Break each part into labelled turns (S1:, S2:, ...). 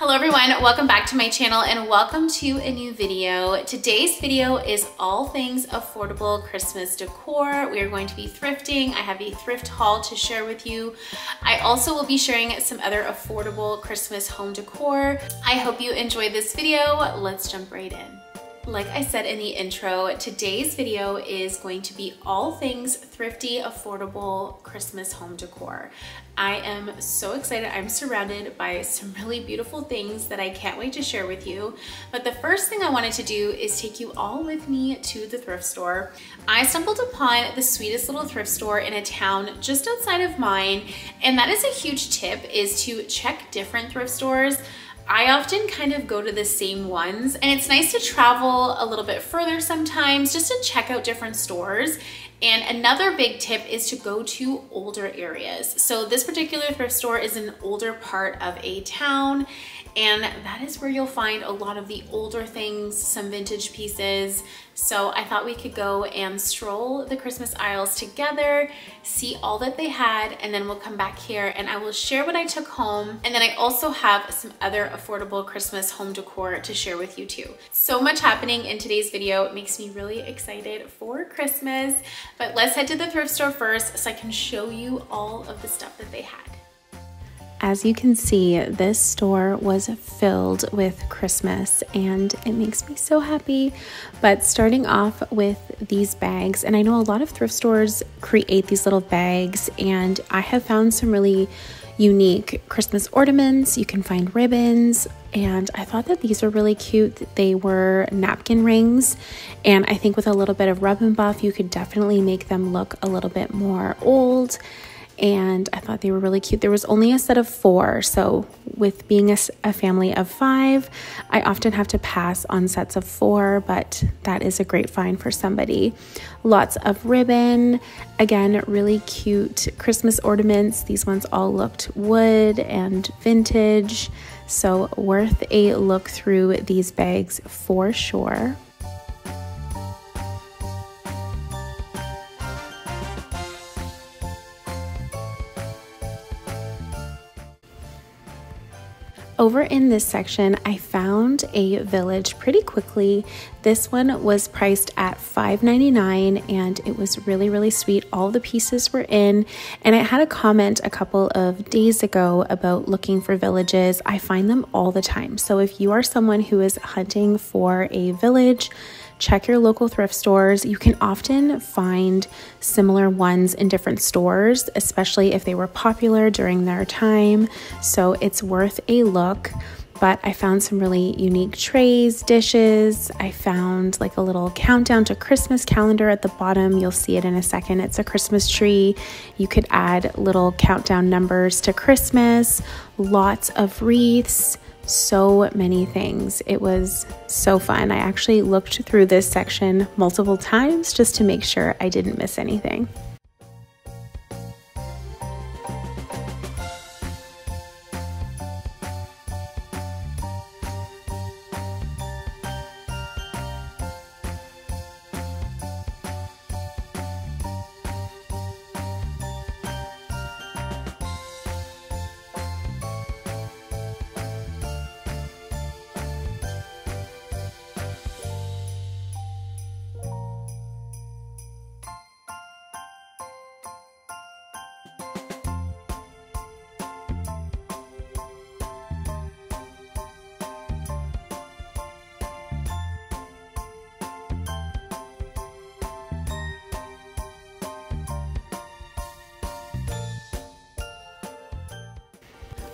S1: Hello everyone, welcome back to my channel and welcome to a new video. Today's video is all things affordable Christmas decor. We are going to be thrifting. I have a thrift haul to share with you. I also will be sharing some other affordable Christmas home decor. I hope you enjoyed this video. Let's jump right in. Like I said in the intro, today's video is going to be all things thrifty, affordable Christmas home decor. I am so excited. I'm surrounded by some really beautiful things that I can't wait to share with you. But the first thing I wanted to do is take you all with me to the thrift store. I stumbled upon the sweetest little thrift store in a town just outside of mine. And that is a huge tip, is to check different thrift stores. I often kind of go to the same ones, and it's nice to travel a little bit further sometimes just to check out different stores. And another big tip is to go to older areas. So this particular thrift store is an older part of a town, and that is where you'll find a lot of the older things, some vintage pieces. So I thought we could go and stroll the Christmas aisles together, see all that they had, and then we'll come back here and I will share what I took home. And then I also have some other affordable Christmas home decor to share with you too. So much happening in today's video. It makes me really excited for Christmas. But let's head to the thrift store first so I can show you all of the stuff that they had. As you can see, this store was filled with Christmas and it makes me so happy. But starting off with these bags, and I know a lot of thrift stores create these little bags, and I have found some really unique Christmas ornaments. You can find ribbons, and I thought that these were really cute. They were napkin rings, and I think with a little bit of rub and buff, you could definitely make them look a little bit more old. And I thought they were really cute. There was only a set of 4, so with being a family of 5, I often have to pass on sets of 4, but that is a great find for somebody. Lots of ribbon, again, really cute Christmas ornaments. These ones all looked wood and vintage, so worth a look through these bags for sure. Over in this section, I found a village pretty quickly. This one was priced at $5.99 and it was really, really sweet. All the pieces were in, and I had a comment a couple of days ago about looking for villages. I find them all the time. So if you are someone who is hunting for a village, check your local thrift stores. You can often find similar ones in different stores, especially if they were popular during their time. So it's worth a look. But I found some really unique trays, dishes. I found like a little countdown to Christmas calendar at the bottom. You'll see it in a second. It's a Christmas tree. You could add little countdown numbers to Christmas, lots of wreaths, so many things. It was so fun. I actually looked through this section multiple times just to make sure I didn't miss anything.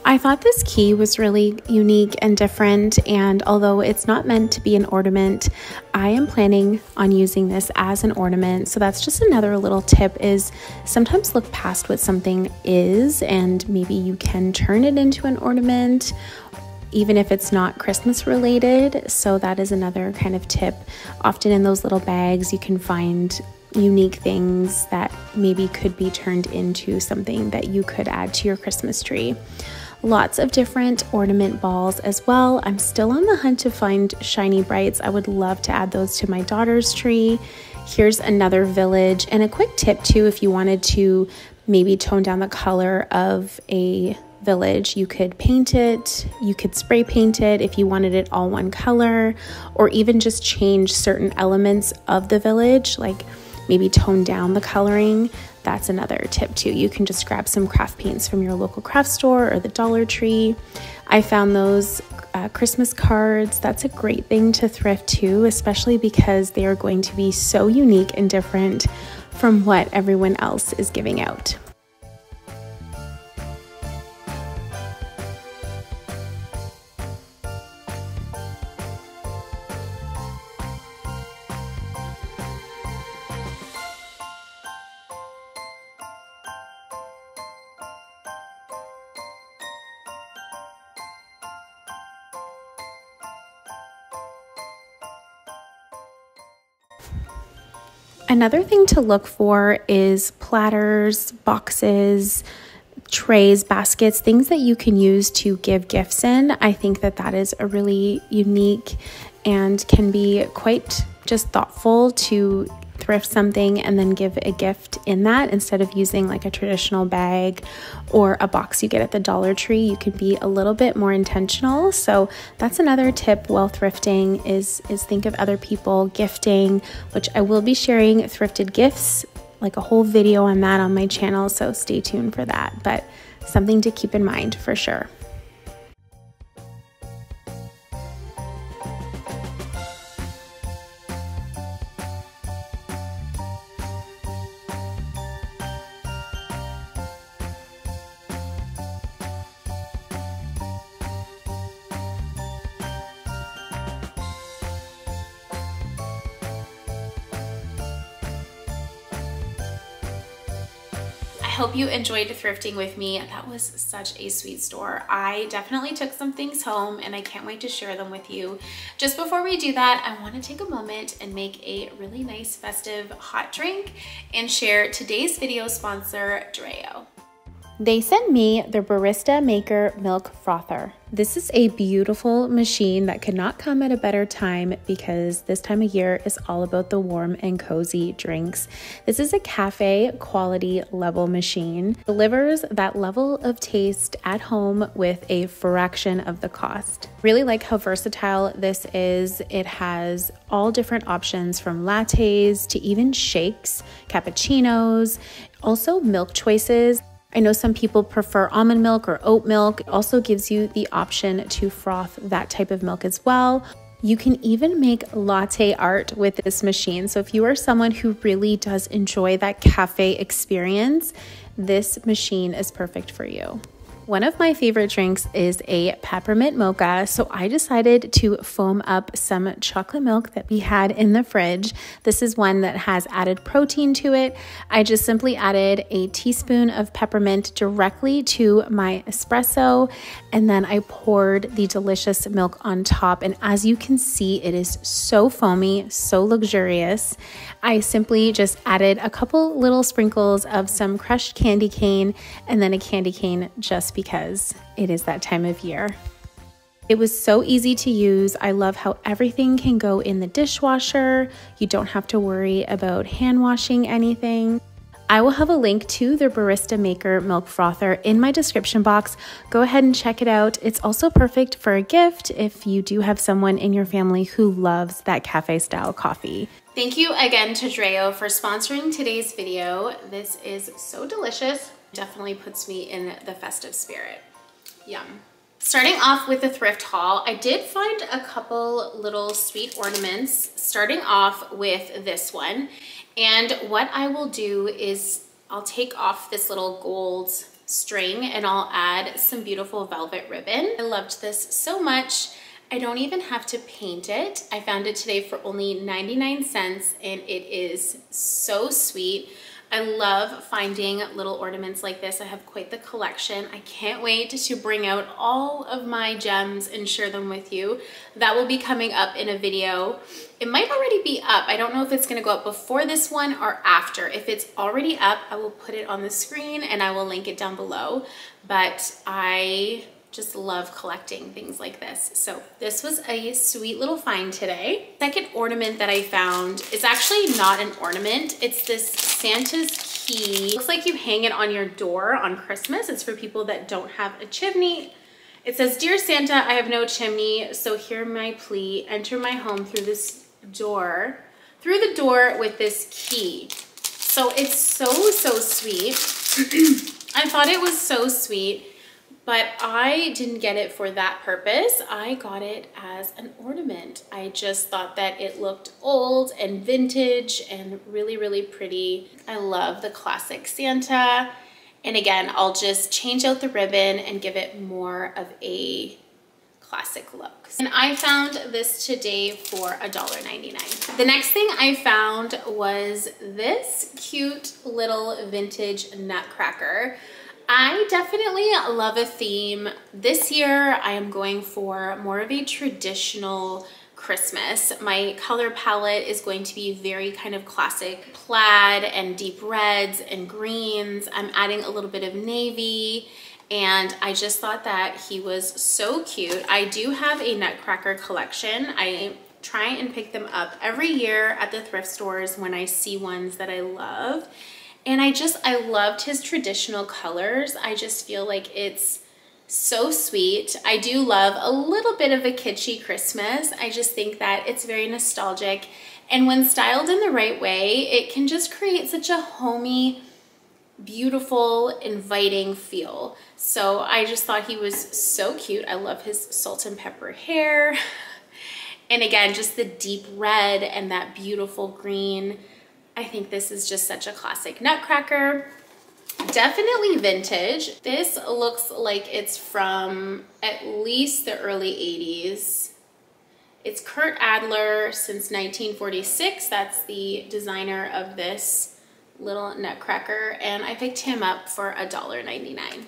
S1: I thought this key was really unique and different, and although it's not meant to be an ornament, I am planning on using this as an ornament. So that's just another little tip, is sometimes look past what something is and maybe you can turn it into an ornament, even if it's not Christmas related. So that is another kind of tip. Often in those little bags you can find unique things that maybe could be turned into something that you could add to your Christmas tree. Lots of different ornament balls as well. I'm still on the hunt to find shiny brights. I would love to add those to my daughter's tree. Here's another village, and a quick tip too, if you wanted to maybe tone down the color of a
S2: village. You could paint it, you could spray paint it if you wanted it all one color, or even just change certain elements of the village, like maybe tone down the coloring. That's another tip too. You can just grab some craft paints from your local craft store or the Dollar Tree. I found those Christmas cards. That's a great thing to thrift too, especially because they are going to be so unique and different from what everyone else is giving out. Another thing to look for is platters, boxes, trays, baskets, things that you can use to give gifts in. I think that that is a really unique and can be quite just thoughtful to thrift something and then give a gift in that instead of using like a traditional bag or a box you get at the Dollar Tree. You could be a little bit more intentional. So that's another tip while thrifting is think of other people gifting, which I will be sharing thrifted gifts, like a whole video on that on my channel. So stay tuned for that, but something to keep in mind for sure.
S1: I hope you enjoyed thrifting with me. That was such a sweet store. I definitely took some things home and I can't wait to share them with you. Just before we do that, I want to take a moment and make a really nice festive hot drink and share today's video sponsor, Dreo.
S2: They sent me the Barista Maker Milk Frother. This is a beautiful machine that could not come at a better time because this time of year is all about the warm and cozy drinks. This is a cafe quality level machine. Delivers that level of taste at home with a fraction of the cost. Really like how versatile this is. It has all different options from lattes to even shakes, cappuccinos, also milk choices. I know some people prefer almond milk or oat milk. It also gives you the option to froth that type of milk as well. You can even make latte art with this machine. So if you are someone who really does enjoy that cafe experience, this machine is perfect for you. One of my favorite drinks is a peppermint mocha, so I decided to foam up some chocolate milk that we had in the fridge. This is one that has added protein to it. I just simply added a teaspoon of peppermint directly to my espresso, and then I poured the delicious milk on top. And as you can see, it is so foamy, so luxurious. I simply just added a couple little sprinkles of some crushed candy cane and then a candy cane just because it is that time of year. It was so easy to use. I love how everything can go in the dishwasher. You don't have to worry about hand washing anything. I will have a link to the Barista Maker Milk Frother in my description box. Go ahead and check it out. It's also perfect for a gift if you do have someone in your family who loves that cafe style coffee.
S1: Thank you again to Dreo for sponsoring today's video. This is so delicious. Definitely puts me in the festive spirit. Yum. Starting off with the thrift haul, I did find a couple little sweet ornaments, starting off with this one. And what I will do is I'll take off this little gold string and I'll add some beautiful velvet ribbon. I loved this so much. I don't even have to paint it. I found it today for only 99 cents and it is so sweet. I love finding little ornaments like this. I have quite the collection. I can't wait to bring out all of my gems and share them with you. That will be coming up in a video. It might already be up. I don't know if it's gonna go up before this one or after. If it's already up, I will put it on the screen and I will link it down below. But I just love collecting things like this. So this was a sweet little find today. Second ornament that I found is actually not an ornament. It's this Santa's key. Looks like you hang it on your door on Christmas. It's for people that don't have a chimney. It says, "Dear Santa, I have no chimney, so hear my plea. Enter my home through the door with this key." So it's so sweet. I thought it was so sweet, but I didn't get it for that purpose. I got it as an ornament. I just thought that it looked old and vintage and really pretty. I love the classic Santa. And again, I'll just change out the ribbon and give it more of a classic look. And I found this today for $1.99. The next thing I found was this cute little vintage nutcracker. I definitely love a theme. This year, I am going for more of a traditional Christmas. My color palette is going to be very kind of classic plaid and deep reds and greens. I'm adding a little bit of navy, and I just thought that he was so cute. I do have a nutcracker collection. I try and pick them up every year at the thrift stores when I see ones that I love. And I loved his traditional colors. I just feel like it's so sweet. I do love a little bit of a kitschy Christmas. I just think that it's very nostalgic. And when styled in the right way, it can just create such a homey, beautiful, inviting feel. So I just thought he was so cute. I love his salt and pepper hair. And again, just the deep red and that beautiful green. I think this is just such a classic nutcracker. Definitely vintage. This looks like it's from at least the early 80s. It's Kurt Adler since 1946. That's the designer of this little nutcracker, and I picked him up for $1.99.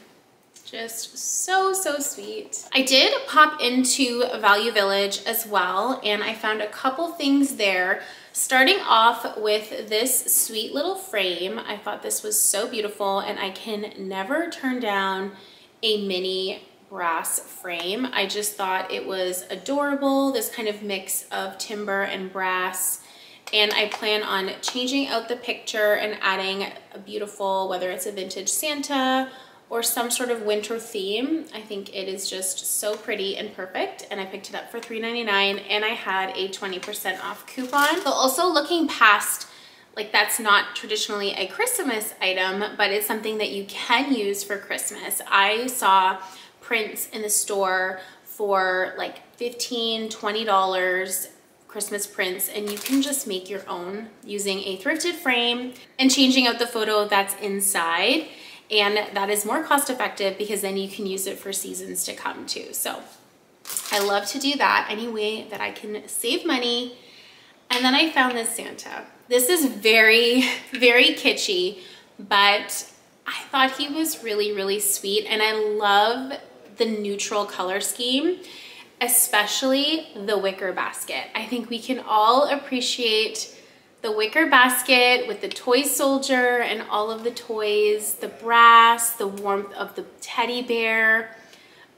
S1: Just so sweet. I did pop into Value Village as well, and I found a couple things there. Starting off with this sweet little frame. I thought this was so beautiful, and I can never turn down a mini brass frame. I just thought it was adorable, this kind of mix of timber and brass. And I plan on changing out the picture and adding a beautiful, whether it's a vintage Santa or some sort of winter theme. I think it is just so pretty and perfect, and I picked it up for $3.99, and I had a 20% off coupon. So also looking past, like, that's not traditionally a Christmas item, but it's something that you can use for Christmas. I saw prints in the store for like $15, $20, Christmas prints, and you can just make your own using a thrifted frame and changing out the photo that's inside. And that is more cost effective because then you can use it for seasons to come too. So I love to do that any way that I can save money. And then I found this Santa. This is very kitschy, but I thought he was really sweet. And I love the neutral color scheme, especially the wicker basket. I think we can all appreciate the wicker basket with the toy soldier and all of the toys, the brass, the warmth of the teddy bear.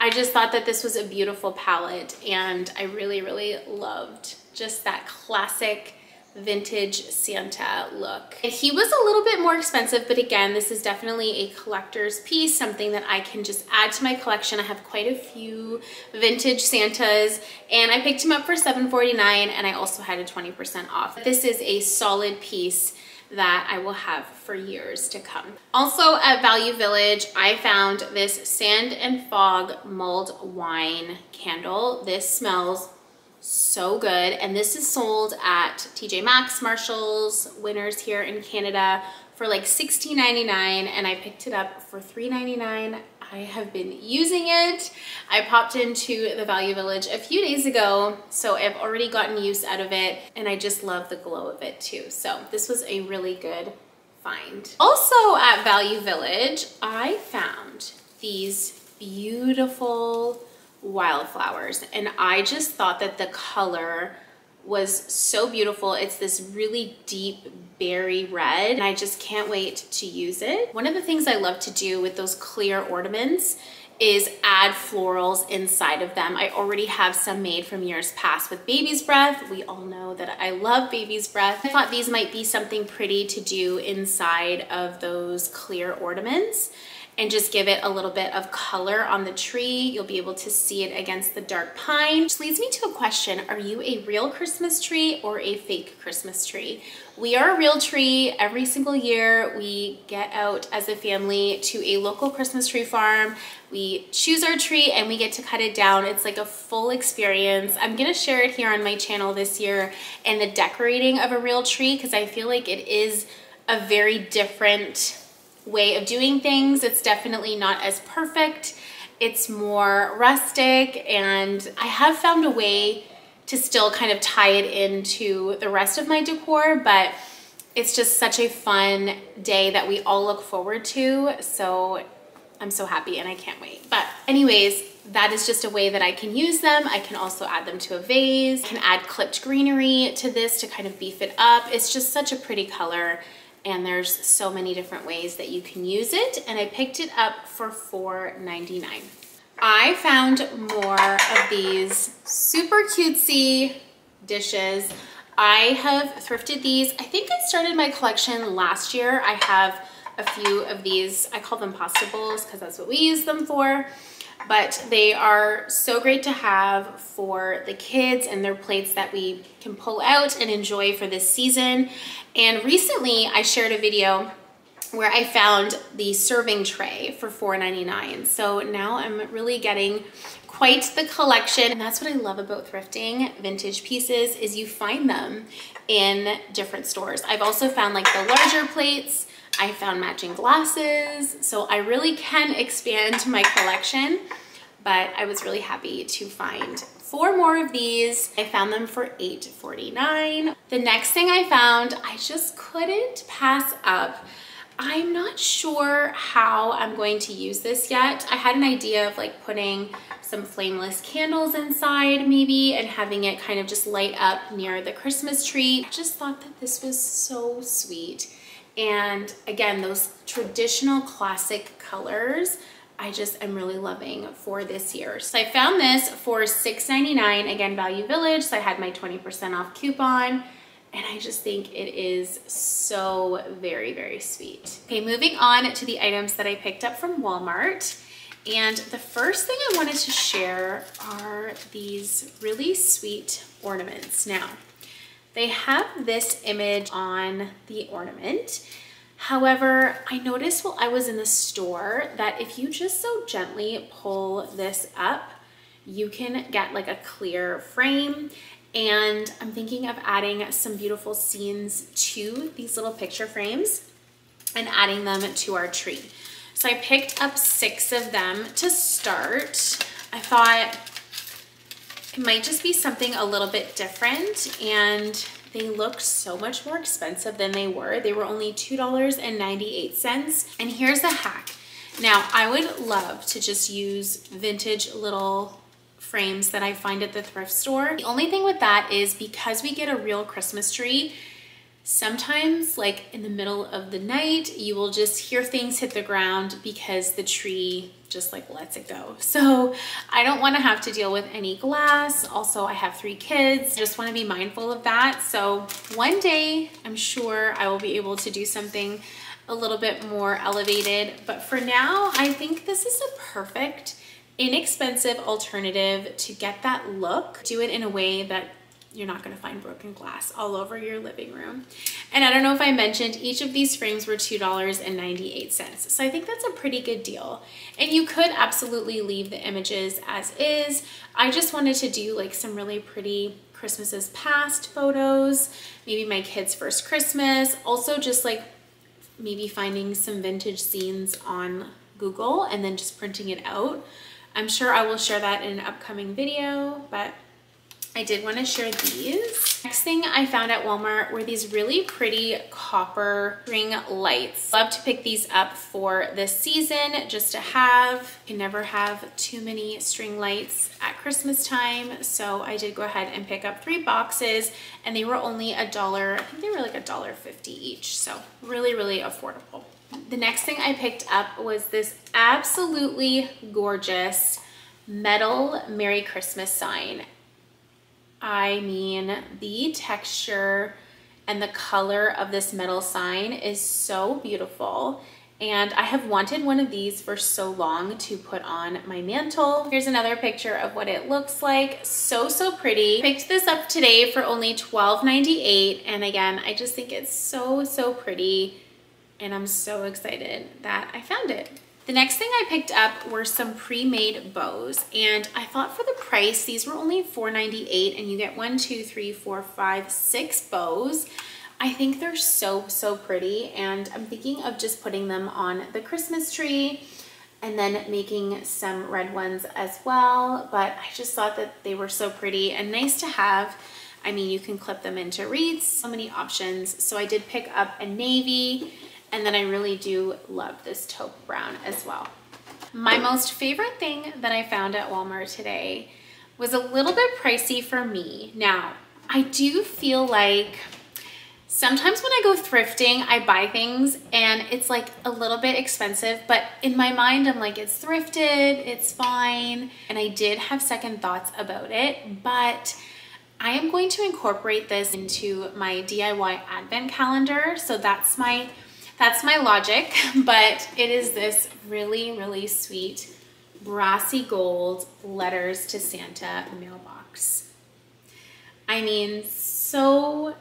S1: I just thought that this was a beautiful palette, and I really loved just that classic vintage Santa look. He was a little bit more expensive, but again, this is definitely a collector's piece, something that I can just add to my collection. I have quite a few vintage Santas, and I picked him up for $7.49, and I also had a 20% off. This is a solid piece that I will have for years to come. Also at Value Village, I found this Sand and Fog mulled wine candle. This smells so good, and this is sold at TJ Maxx, Marshalls, Winners here in Canada for like $16.99, and I picked it up for $3.99. I have been using it. I popped into the Value Village a few days ago, so I've already gotten use out of it, and I just love the glow of it too. So this was a really good find. Also at Value Village, I found these beautiful wildflowers, and I just thought that the color was so beautiful. It's this really deep berry red, and I just can't wait to use it. One of the things I love to do with those clear ornaments is add florals inside of them. I already have some made from years past with Baby's Breath. We all know that I love Baby's Breath. I thought these might be something pretty to do inside of those clear ornaments and just give it a little bit of color on the tree. You'll be able to see it against the dark pine. Which leads me to a question. Are you a real Christmas tree or a fake Christmas tree? We are a real tree. Every single year we get out as a family to a local Christmas tree farm. We choose our tree and we get to cut it down. It's like a full experience. I'm gonna share it here on my channel this year and the decorating of a real tree, because I feel like it is a very different way of doing things. It's definitely not as perfect. It's more rustic, and I have found a way to still kind of tie it into the rest of my decor, but it's just such a fun day that we all look forward to. So I'm so happy and I can't wait. But anyways, that is just a way that I can use them. I can also add them to a vase. I can add clipped greenery to this to kind of beef it up. It's just such a pretty color, and there's so many different ways that you can use it. And I picked it up for $4.99. I found more of these super cutesy dishes. I have thrifted these. I think I started my collection last year. I have a few of these. I call them pasta bowls because that's what we use them for. But they are so great to have for the kids, and they're plates that we can pull out and enjoy for this season. And recently I shared a video where I found the serving tray for $4.99. So now I'm really getting quite the collection. And that's what I love about thrifting vintage pieces, is you find them in different stores. I've also found like the larger plates. I found matching glasses. So I really can expand my collection, but I was really happy to find 4 more of these. I found them for $8.49. The next thing I found, I just couldn't pass up. I'm not sure how I'm going to use this yet. I had an idea of like putting some flameless candles inside maybe and having it kind of just light up near the Christmas tree. I just thought that this was so sweet. And again, those traditional classic colors, I just am really loving for this year. So I found this for $6.99, again, Value Village. So I had my 20% off coupon. And I just think it is so very, very sweet. Okay, moving on to the items that I picked up from Walmart. And the first thing I wanted to share are these really sweet ornaments. Now, they have this image on the ornament. However, I noticed while I was in the store that if you just so gently pull this up, you can get like a clear frame. And I'm thinking of adding some beautiful scenes to these little picture frames and adding them to our tree. So I picked up 6 of them to start. I thought it might just be something a little bit different, and they looked so much more expensive than they were. They were only $2.98. And here's a hack. Now, I would love to just use vintage little frames that I find at the thrift store. The only thing with that is because we get a real Christmas tree, sometimes like in the middle of the night, you will just hear things hit the ground because the tree just like lets it go. So I don't want to have to deal with any glass. Also, I have 3 kids. I just want to be mindful of that. So one day I'm sure I will be able to do something a little bit more elevated. But for now, I think this is a perfect inexpensive alternative to get that look. Do it in a way that you're not going to find broken glass all over your living room. And I don't know if I mentioned, each of these frames were $2.98. So I think that's a pretty good deal. And you could absolutely leave the images as is. I just wanted to do like some really pretty Christmases past photos, maybe my kids' first Christmas. Also just like maybe finding some vintage scenes on Google and then just printing it out. I'm sure I will share that in an upcoming video, but I did want to share these. Next thing I found at Walmart were these really pretty copper ring lights. Love to pick these up for this season just to have. You can never have too many string lights at Christmas time. So I did go ahead and pick up 3 boxes, and they were only $1. I think they were like $1.50 each. So really, really affordable. The next thing I picked up was this absolutely gorgeous metal Merry Christmas sign. I mean, the texture and the color of this metal sign is so beautiful. And I have wanted one of these for so long to put on my mantle. Here's another picture of what it looks like. So, so pretty. Picked this up today for only $12.98. And again, I just think it's so, so pretty. And I'm so excited that I found it. The next thing I picked up were some pre-made bows. And I thought for the price, these were only $4.98 and you get 1, 2, 3, 4, 5, 6 bows. I think they're so, so pretty, and I'm thinking of just putting them on the Christmas tree and then making some red ones as well, but I just thought that they were so pretty and nice to have. I mean, you can clip them into wreaths, so many options. So I did pick up a navy, and then I really do love this taupe brown as well. My most favorite thing that I found at Walmart today was a little bit pricey for me. Now, I do feel like sometimes when I go thrifting, I buy things and it's like a little bit expensive, but in my mind, I'm like, it's thrifted, it's fine. And I did have second thoughts about it, but I am going to incorporate this into my DIY advent calendar. So that's my logic, but it is this really, really sweet brassy gold letters to Santa mailbox. I mean, so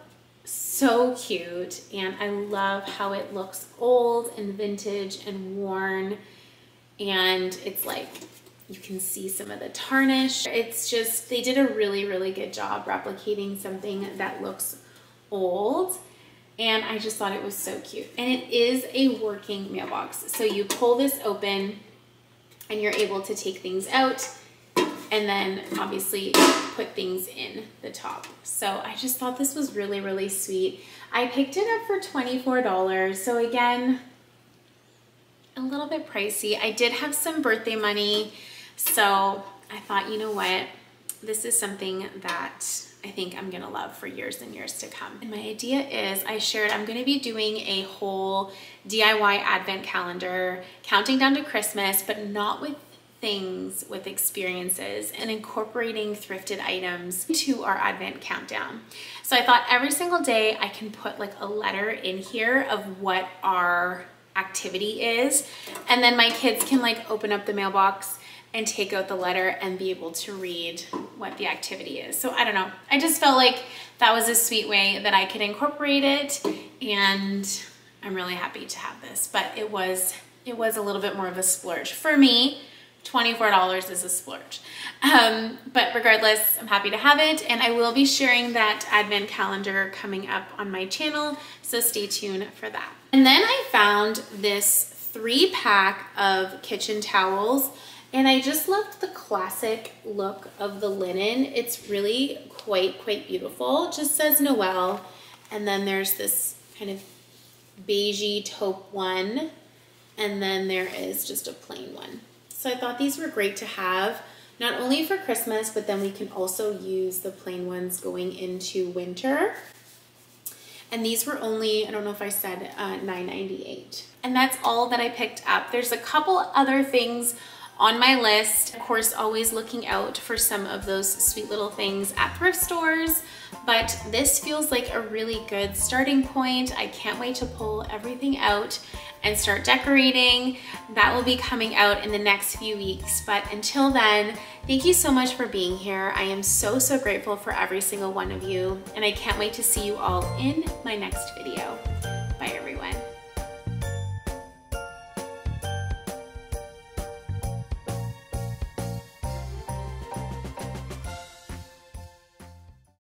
S1: cute, and I love how it looks old and vintage and worn, and it's like you can see some of the tarnish. It's just, they did a really, really good job replicating something that looks old, and I just thought it was so cute. And it is a working mailbox, so you pull this open and you're able to take things out and then obviously put things in the top. So I just thought this was really, really sweet. I picked it up for $24. So again, a little bit pricey. I did have some birthday money. So I thought, you know what? This is something that I think I'm gonna love for years and years to come. And my idea is, I shared I'm gonna be doing a whole DIY advent calendar, counting down to Christmas, but not with things, with experiences, and incorporating thrifted items to our advent countdown. So I thought every single day I can put like a letter in here of what our activity is, and then my kids can like open up the mailbox and take out the letter and be able to read what the activity is. So I don't know, I just felt like that was a sweet way that I could incorporate it, and I'm really happy to have this. But it was a little bit more of a splurge for me. $24 is a splurge. But regardless, I'm happy to have it, and I will be sharing that advent calendar coming up on my channel, so stay tuned for that. And then I found this 3-pack of kitchen towels, and I just loved the classic look of the linen. It's really quite beautiful. It just says Noel, and then there's this kind of beigey taupe one, and then there is just a plain one. So I thought these were great to have, not only for Christmas, but then we can also use the plain ones going into winter. And these were only, I don't know if I said $9.98. And that's all that I picked up. There's a couple other things on my list. Of course, always looking out for some of those sweet little things at thrift stores, but this feels like a really good starting point. I can't wait to pull everything out and start decorating. That will be coming out in the next few weeks, but until then, thank you so much for being here. I am so grateful for every single one of you, and I can't wait to see you all in my next video. Bye everyone.